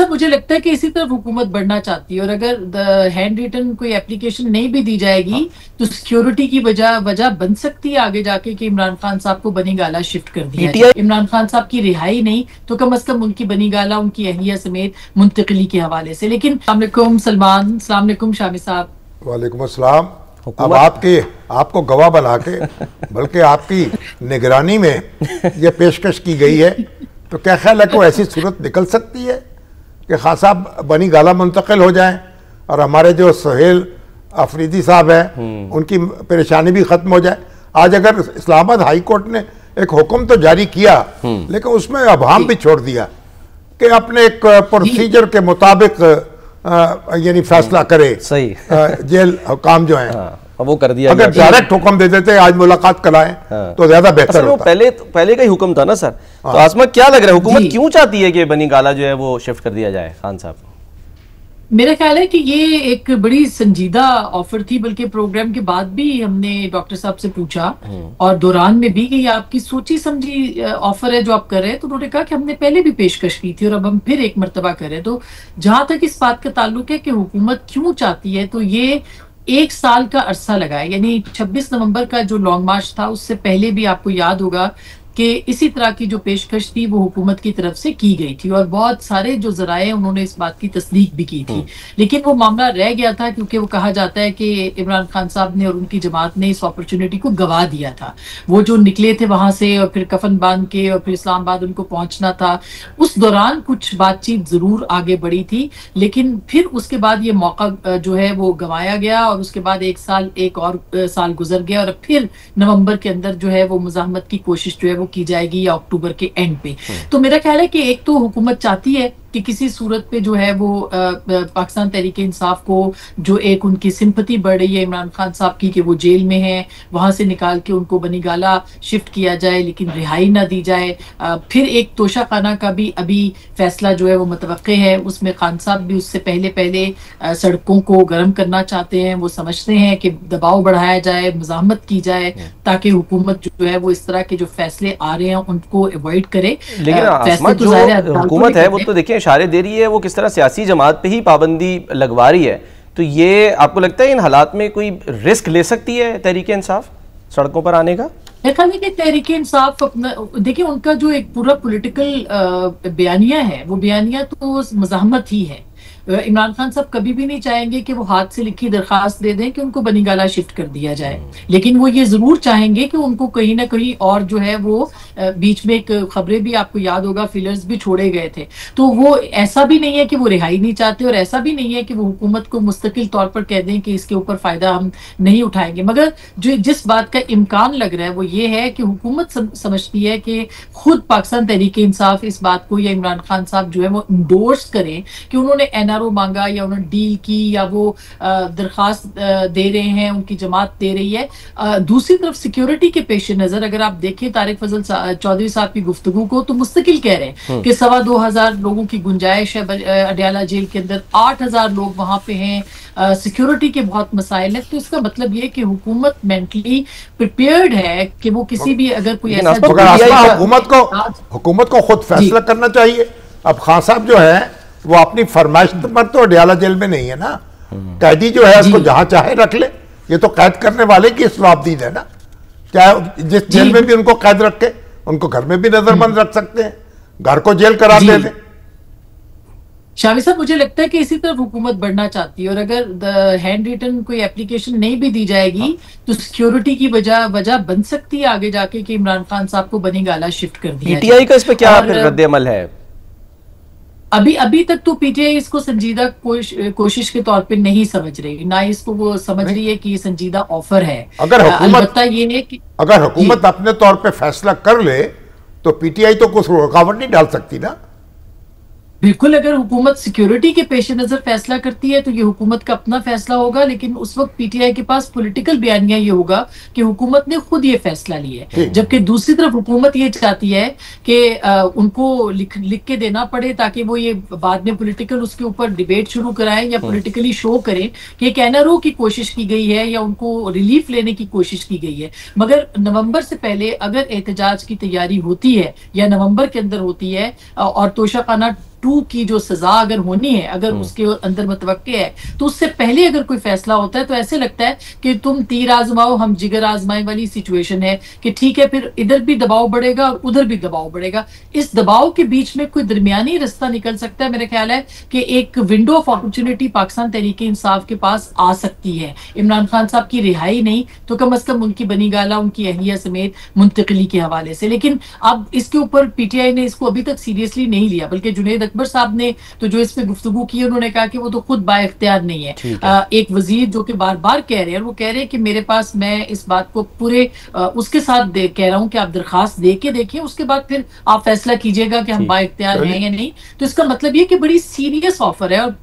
Sir मुझे लगता है कि इसी तरफ हुकूमत बढ़ना चाहती है, और अगर हैंड रिटन कोई एप्लीकेशन नहीं भी दी जाएगी तो सिक्योरिटी की वजह बन सकती है आगे जाके कि इमरान खान साहब को बनी गाला शिफ्ट कर दिया जाए। इमरान खान साहब की रिहाई नहीं तो कम अज कम उनकी बनी गाला उनकी अहलिया समेत मुंतकली के हवाले से। लेकिन अस्सलाम वालेकुम सलमान, अस्सलाम वालेकुम शामी साहब। वालेकुम अस्सलाम। अब आपको गवाह बना के बल्कि आपकी निगरानी में ये पेशकश की गई है, तो क्या ख्याल है कोई ऐसी सूरत निकल सकती है कि खान साहब बनी गाला मुंतकिल हो जाएं और हमारे जो सुहेल अफरीदी साहब हैं उनकी परेशानी भी खत्म हो जाए? आज अगर इस्लामाबाद हाई कोर्ट ने एक हुक्म तो जारी किया लेकिन उसमें अभाम भी छोड़ दिया कि अपने एक प्रोसीजर के मुताबिक यानी फैसला करे। सही जेल हुकाम जो है वो कर दिया। अगर डायरेक्ट हुक्म दे देते आज मुलाकात कराएं तो ज्यादा बेहतर होता। पहले का ही हुक्म था ना सर। तो आसमा क्या लग रहा है हुकूमत क्यों चाहती है कि बनी गाला जो है वो शिफ्ट कर दिया जाए खान साहब? मेरा ख्याल है कि ये एक बड़ी संजीदा ऑफर थी, बल्कि प्रोग्राम के बाद भी हमने डॉक्टर साहब से पूछा और दौरान में भी कि ये आपकी सोची समझी ऑफर है जो आप कर रहे हैं, तो उन्होंने कहा कि हमने पहले भी पेशकश की थी और अब हम फिर एक मर्तबा कर रहे हैं। तो जहां तक इस बात का ताल्लुक है कि हुकूमत क्यों चाहती है, तो ये 1 साल का अरसा लगा है। यानी 26 नवंबर का जो लॉन्ग मार्च था उससे पहले भी आपको याद होगा कि इसी तरह की जो पेशकश थी वो हुकूमत की तरफ से की गई थी और बहुत सारे जो जराए उन्होंने इस बात की तस्दीक भी की थी। लेकिन वो मामला रह गया था क्योंकि वो कहा जाता है कि इमरान खान साहब ने और उनकी जमात ने इस अपॉर्चुनिटी को गवा दिया था। वो जो निकले थे वहां से और फिर कफन बांध के और फिर इस्लामाबाद उनको पहुंचना था, उस दौरान कुछ बातचीत जरूर आगे बढ़ी थी, लेकिन फिर उसके बाद ये मौका जो है वो गंवाया गया और उसके बाद एक और साल गुजर गया और फिर नवंबर के अंदर जो है वो मुज़ाहमत की कोशिश जो है वो की जाएगी या अक्टूबर के एंड पे। तो मेरा ख्याल है कि एक तो हुकूमत चाहती है कि किसी सूरत पे जो है वो पाकिस्तान तहरीक इंसाफ को जो एक उनकी सिंपैथी बढ़ रही है इमरान खान साहब की कि वो जेल में हैं, वहां से निकाल के उनको बनी गाला शिफ्ट किया जाए लेकिन रिहाई ना दी जाए। फिर एक तोशा खाना का भी अभी फैसला जो है वो मुतवक्के है, उसमें खान साहब भी उससे पहले सड़कों को गर्म करना चाहते हैं। वो समझते हैं कि दबाव बढ़ाया जाए, मुज़ाहमत की जाए ताकि हुकूमत जो है वो इस तरह के जो फैसले आ रहे हैं उनको अवॉइड करे। लेकिन जो हुकूमत है वो तो देखिए इशारे दे रही है वो किस तरह सियासी जमात पे ही पाबंदी लगवा रही है। तो ये आपको लगता है इन हालात में कोई रिस्क ले सकती है तहरीक इंसाफ सड़कों पर आने का? देखिए तहरीक इंसाफ अपना देखिए उनका जो एक पूरा पॉलिटिकल बयानिया है वो बयानिया तो मुज़ाहमत ही है। इमरान खान साहब कभी भी नहीं चाहेंगे कि वो हाथ से लिखी दरखास्त दे दें कि उनको बनी गाला शिफ्ट कर दिया जाए, लेकिन वो ये जरूर चाहेंगे कि उनको कहीं ना कहीं और जो है वो बीच में एक खबरें भी आपको याद होगा फिलर्स भी छोड़े गए थे। तो वो ऐसा भी नहीं है कि वो रिहाई नहीं चाहते और ऐसा भी नहीं है कि वो हुकूमत को मुस्तकिल तौर पर कह दें कि इसके ऊपर फायदा हम नहीं उठाएंगे। मगर जो जिस बात का इम्कान लग रहा है वो ये है कि हुकूमत समझती है कि खुद पाकिस्तान तहरीक इंसाफ इस बात को या इमरान खान साहब जो है वो इंडोर्स करें कि उन्होंने एनआरओ मांगा या उन्होंने डील की या वो दरखास्त दे रहे हैं, उनकी जमात दे रही है। दूसरी तरफ सिक्योरिटी के पेश नजर अगर आप देखें तारिक फजल चौधरी साहब की गुफ्तगू को तो मुस्तकिल कह रहे हैं कि 2,500 लोगों की गुंजाइश है अडयाला जेल के अंदर, 8,000 लोग वहां पे हैं, सिक्योरिटी के बहुत मसाइल है। तो इसका मतलब ये कि हुकूमत मेंटली प्रिपेयर्ड है कि वो किसी भी अगर कोई ऐसा हुकूमत को खुद फैसला करना चाहिए। अब खान साहब जो है वो अपनी फरमाइश पर तो अडयाला जेल में नहीं है ना, कैदी जो है उसको जहां चाहे रख ले, ये तो कैद करने वाले की जवाबदीद है ना। चाहे जिस जेल में भी उनको कैद रखे उनको घर में भी नजरबंद रख सकते हैं, घर को जेल करार दे दें। शामी साहब मुझे लगता है कि इसी तरफ हुकूमत बढ़ना चाहती है और अगर हैंड रिटन कोई एप्लीकेशन नहीं भी दी जाएगी तो सिक्योरिटी की वजह बन सकती है आगे जाके कि इमरान खान साहब को बनी गाला शिफ्ट कर दिया। पीटीआई का इस पे क्या रद्द अमल है? अभी तक तो पीटीआई इसको संजीदा कोशिश के तौर पे नहीं समझ रही, ना इसको वो समझ रही है कि ये संजीदा ऑफर है। अगर हुकूमत अपने तौर पे फैसला कर ले तो पीटीआई तो कुछ रुकावट नहीं डाल सकती ना। बिल्कुल, अगर हुकूमत सिक्योरिटी के पेश नजर फैसला करती है तो ये हुकूमत का अपना फैसला होगा, लेकिन उस वक्त पीटीआई के पास पॉलिटिकल बयानिया ये होगा कि हुकूमत ने खुद ये फैसला लिया है। जबकि दूसरी तरफ हुकूमत ये चाहती है कि उनको लिख के देना पड़े ताकि वो ये बाद में पॉलिटिकल उसके ऊपर डिबेट शुरू कराएं या पॉलिटिकली शो करें कि एक एनआरओ की कोशिश की गई है या उनको रिलीफ लेने की कोशिश की गई है। मगर नवंबर से पहले अगर एहतजाज की तैयारी होती है या नवंबर के अंदर होती है और तोशाखाना 2 की जो सजा अगर होनी है, अगर उसके अंदर मुतवक्के है, तो उससे पहले अगर कोई फैसला होता है तो ऐसे लगता है कि तुम तीर आजमाओ हम जिगर आजमाए वाली सिचुएशन है कि ठीक है, फिर इधर भी दबाव बढ़ेगा और उधर भी दबाव बढ़ेगा। इस दबाव के बीच में कोई दरमियानी रास्ता निकल सकता है। मेरा ख्याल है कि एक window of opportunity Pakistan Tehreek Insaf के पास आ सकती है। इमरान खान साहब की रिहाई नहीं तो कम अज कम उनकी बनी गाला, उनकी अहलिया समेत मुंतकली के हवाले से। लेकिन अब इसके ऊपर पीटीआई ने इसको अभी तक सीरियसली नहीं लिया, बल्कि जुनैद अकबर साहब ने तो जो इस पे गुफ्तगू की, उन्होंने कहा कि वो तो खुद बाइख्तियार नहीं है। एक वजीर जो कि बार बार कह रहे हैं, वो कह रहे हैं कि मेरे पास, मैं इस बात को पूरे उसके साथ कह रहा हूं कि आप दरखास्त दे के देखिए, उसके बाद फिर आप फैसला कीजिएगा कि हम बाइख्तियार हैं या नहीं। तो इसका मतलब ये कि बड़ी सीरियस ऑफर है और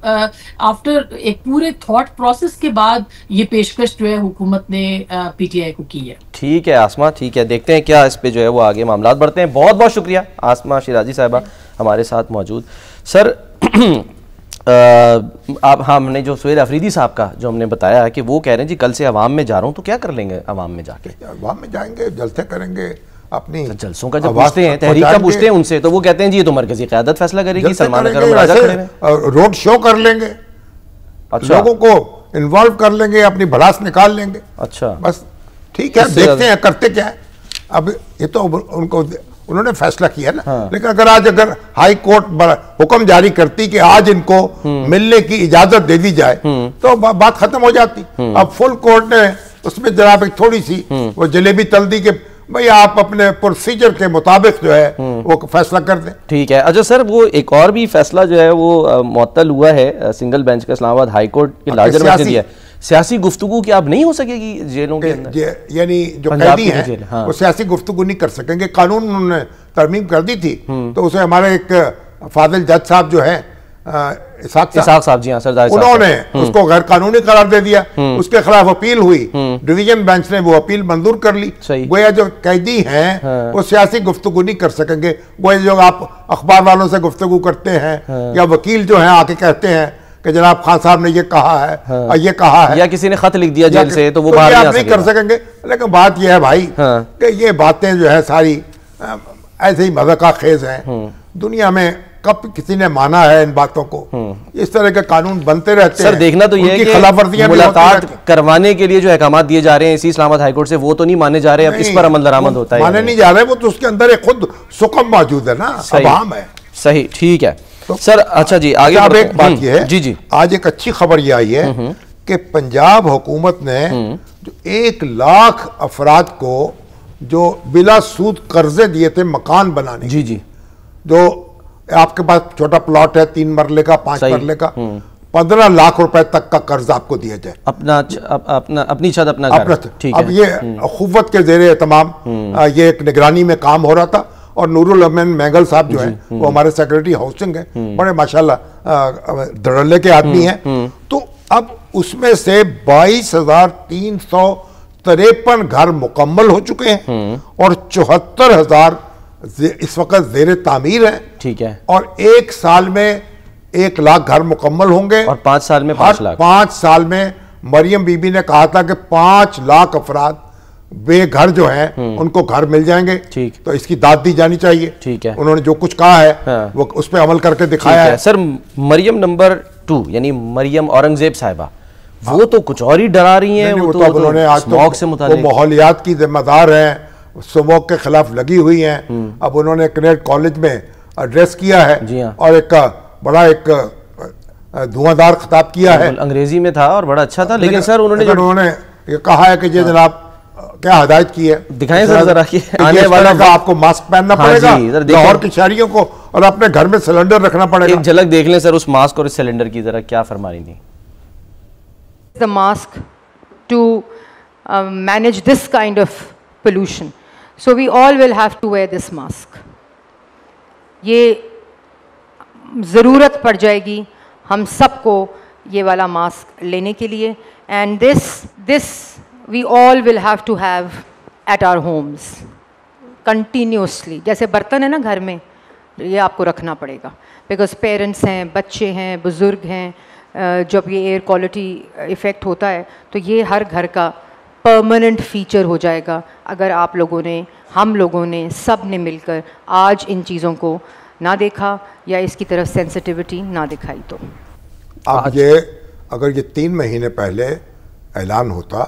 आफ्टर एक पूरे थॉट प्रोसेस के बाद ये पेशकश जो है हुकूमत ने पीटीआई को की है। ठीक है आसमा, ठीक है, देखते हैं क्या इस पे जो है वो आगे मामला बढ़ते हैं। बहुत बहुत शुक्रिया आसमा शिराजी साहिबा हमारे साथ मौजूद। सर आप, हमने जो सुहेल अफरीदी साहब का जो हमने बताया है कि वो कह रहे हैं जी कल से अवाम में जा रहा हूँ, तो क्या कर लेंगे अवाम में जाके? अवाम में जाएंगे, जलसे करेंगे, अपनी जलसों का जब पूछते हैं, तहरीक का पूछते हैं उनसे, तो वो कहते हैं जी ये तो मरकजी क़यादत फैसला करेगी, सलमान रोड शो कर लेंगे, अच्छा, लोगों को इन्वॉल्व कर लेंगे, अपनी भड़ास निकाल लेंगे। अच्छा, बस ठीक है, देखते हैं करते क्या है। अब ये तो उनको उन्होंने फैसला किया ना। हाँ। लेकिन अगर हाई कोर्ट हुक्म जारी करती कि आज इनको मिलने की इजाजत दे दी जाए तो बात खत्म हो जाती। अब फुल कोर्ट ने उसमें जनाब एक थोड़ी सी वो जलेबी तल दी कि भाई आप अपने प्रोसीजर के मुताबिक जो है वो फैसला कर दें। ठीक है। अच्छा सर, वो एक और भी फैसला जो है वो मुअत्तल हुआ है सिंगल बेंच का, इस्लामाबाद हाई कोर्ट के लार्जर बेंच ने दिया है। सियासी गुफ्तगू की अब नहीं हो सकेगी जेलों के अंदर, यानी जो कैदी हैं हाँ। वो सियासी गुफ्तगू नहीं कर सकेंगे। कानून उन्होंने तरमीम कर दी थी तो उसे हमारे एक फाजिल जज साहब जो है इसाक साहब जी, सरदार, उन्होंने उसको गैर कानूनी करार दे दिया। उसके खिलाफ अपील हुई, डिवीजन बेंच ने वो अपील मंजूर कर ली। गोया जो कैदी हैं वो सियासी गुफ्तगू नहीं कर सकेंगे। गोया जो आप अखबार वालों से गुफ्तगू करते हैं या वकील जो है आके कहते हैं कि जनाब खान साहब ने ये कहा है ये कहा है, या किसी ने खत लिख दिया जेल से, तो वो बाहर नहीं कर सकेंगे। लेकिन बात यह है भाई कि ये बातें जो है सारी ऐसे ही मज़ाक़ खेज हैं। दुनिया में कब किसी ने माना है इन बातों को? इस तरह के कानून बनते रहते हैं। सर देखना तो ये है कि मुलाकात करवाने के लिए जो अहकाम दिए जा रहे हैं इसी इस्लामाबाद हाई कोर्ट से, वो तो नहीं माने जा रहे। अब इस पर अमल दरामद होता है, माने नहीं जा रहे। वो तो उसके अंदर एक खुद सुकम मौजूद है ना, अवाम है। सही, ठीक है सर। अच्छा जी, आगे अब एक बात यह है जी जी, आज एक अच्छी खबर यह आई है कि पंजाब हुकूमत ने जो 1 लाख अफराद को जो बिला सूद कर्जे दिए थे मकान बनाने, जी जी, जो आपके पास छोटा प्लॉट है 3 मरले का 5 मरले का, 15 लाख रुपए तक का कर्ज आपको दिया जाए, अपनी छत अपना घर। ठीक है। अब ये खुफत के जेरे तमाम ये एक निगरानी में काम हो रहा था और नूरुल अमीन मैगल साहब जो हैं वो हमारे सेक्रेटरी हाउसिंग है, बड़े माशाल्लाह धड़ल्ले के आदमी हैं। तो अब उसमें से 22,353 घर मुकम्मल हो चुके हैं और 74,000 इस वक्त जेर तामीर है। ठीक है। और 1 साल में 1 लाख घर मुकम्मल होंगे और 5 साल में 5 लाख। 5 साल में मरियम बीबी ने कहा था कि 5 लाख अफराद बेघर जो हैं उनको घर मिल जाएंगे। ठीक। तो इसकी दाद दी जानी चाहिए। ठीक है। उन्होंने जो कुछ कहा है वो उस पर अमल करके दिखाया है। सर मरियम नंबर 2 यानी मरियम औरंगजेब साहिबा, वो तो कुछ और ही डरा रही हैं। वो तो उन्होंने आज स्मॉग से मुताल्लिक, वो माहौलियात की जिम्मेदार हैं, स्मॉग के खिलाफ लगी हुई हैं। अब उन्होंने कनेक्ट कॉलेज में एड्रेस किया है और एक बड़ा एक धुआंधार खिताब किया है। अंग्रेजी में था और बड़ा अच्छा था। लेकिन सर उन्होंने ये कहा है कि ये जनाब क्या हदायत की है, दिखाएं सर जरा कि आने वाला का आपको मास्क पहनना पड़ेगा लाहौर की शहरियों को, और अपने घर में सिलेंडर रखना पड़ेगा। एक झलक देख लें सर उस मास्क और इस सिलेंडर की, जरा क्या फरमा रही थी। The mask to manage this kind of pollution, so we all will have to wear this mask. ये ज़रूरत पड़ जाएगी हम सबको ये वाला मास्क लेने के लिए, and this we all will have to have at our homes continuously. जैसे बर्तन है ना घर में, ये आपको रखना पड़ेगा, बिकॉज पेरेंट्स हैं, बच्चे हैं, बुज़ुर्ग हैं, जब ये एयर क्वालिटी इफ़ेक्ट होता है तो ये हर घर का परमानेंट फ़ीचर हो जाएगा अगर आप लोगों ने, हम लोगों ने, सब ने मिलकर आज इन चीज़ों को ना देखा या इसकी तरफ सेंसिटिविटी ना दिखाई तो। अब ये अगर ये 3 महीने पहले ऐलान होता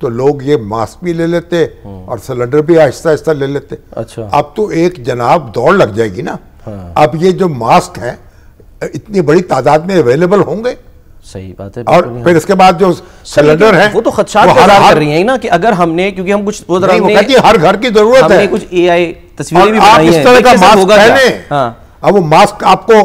तो लोग ये मास्क भी ले लेते और सिलेंडर भी आहिस्ता आहिस्ता ले लेते। अच्छा, अब तो एक जनाब दौड़ लग जाएगी ना। हाँ। अब ये जो मास्क हैं इतनी बड़ी तादाद में अवेलेबल होंगे। सही बात है। और फिर इसके बाद जो सिलेंडर है वो तो खदशात कर रही है ना कि अगर हमने, क्योंकि हम कुछ हर घर की जरूरत है, कुछ AI तस्वीरें भी आप बनाई इस हैं, तरह का मास्क पहने। हाँ। अब वो मास्क आपको